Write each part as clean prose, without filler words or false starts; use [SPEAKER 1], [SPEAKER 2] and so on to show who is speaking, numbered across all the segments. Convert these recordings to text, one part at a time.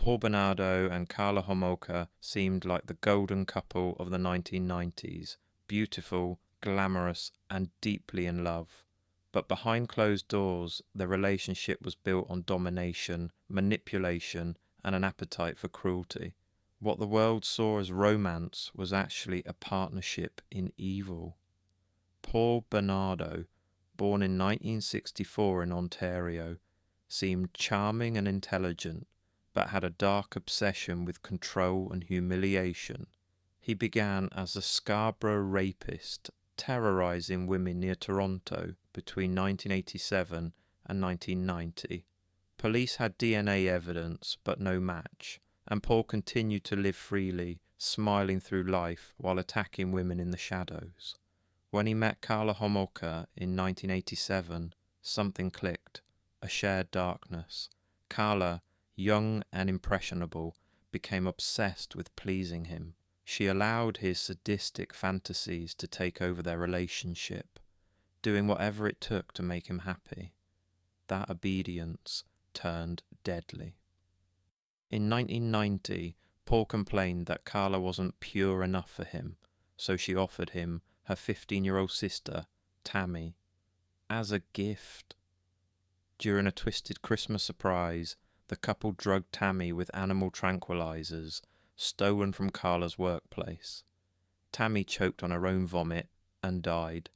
[SPEAKER 1] Paul Bernardo and Carla Homolka seemed like the golden couple of the 1990s, beautiful, glamorous, and deeply in love. But behind closed doors, their relationship was built on domination, manipulation, and an appetite for cruelty. What the world saw as romance was actually a partnership in evil. Paul Bernardo, born in 1964 in Ontario, seemed charming and intelligent, but had a dark obsession with control and humiliation. He began as a Scarborough rapist, terrorizing women near Toronto between 1987 and 1990. Police had DNA evidence, but no match, and Paul continued to live freely, smiling through life while attacking women in the shadows. When he met Carla Homolka in 1987, something clicked, a shared darkness. Carla, young and impressionable, became obsessed with pleasing him. She allowed his sadistic fantasies to take over their relationship, doing whatever it took to make him happy. That obedience turned deadly. In 1990, Paul complained that Carla wasn't pure enough for him, so she offered him her 15-year-old sister, Tammy, as a gift. During a twisted Christmas surprise, the couple drugged Tammy with animal tranquilizers stolen from Carla's workplace. Tammy choked on her own vomit and died.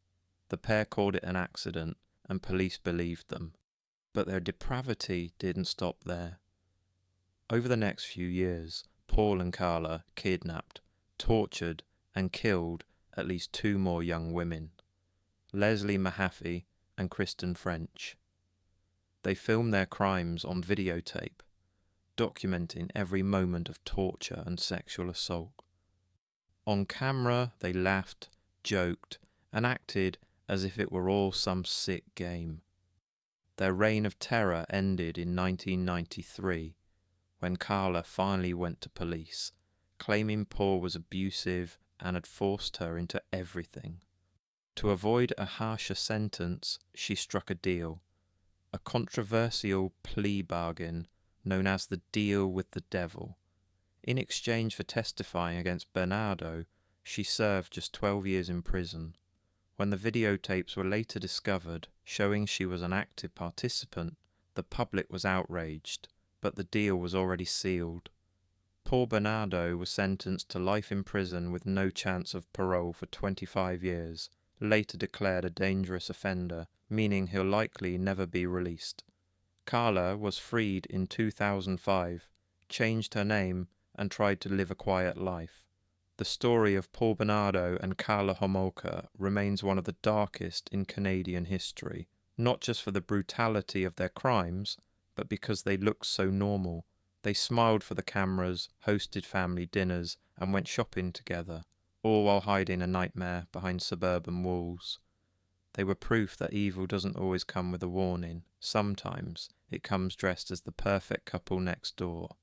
[SPEAKER 1] The pair called it an accident, and police believed them. But their depravity didn't stop there. Over the next few years, Paul and Carla kidnapped, tortured, and killed at least 2 more young women, Leslie Mahaffey and Kristen French. They filmed their crimes on videotape, documenting every moment of torture and sexual assault. On camera, they laughed, joked, and acted as if it were all some sick game. Their reign of terror ended in 1993, when Carla finally went to police, claiming Paul was abusive and had forced her into everything. To avoid a harsher sentence, she struck a deal, a controversial plea bargain known as the deal with the devil. In exchange for testifying against Bernardo, she served just 12 years in prison. When the videotapes were later discovered, showing she was an active participant, the public was outraged, but the deal was already sealed. Paul Bernardo was sentenced to life in prison with no chance of parole for 25 years, later declared a dangerous offender, meaning he'll likely never be released. Carla was freed in 2005, changed her name, and tried to live a quiet life. The story of Paul Bernardo and Carla Homolka remains one of the darkest in Canadian history, not just for the brutality of their crimes, but because they looked so normal. They smiled for the cameras, hosted family dinners, and went shopping together, all while hiding a nightmare behind suburban walls. They were proof that evil doesn't always come with a warning. Sometimes it comes dressed as the perfect couple next door.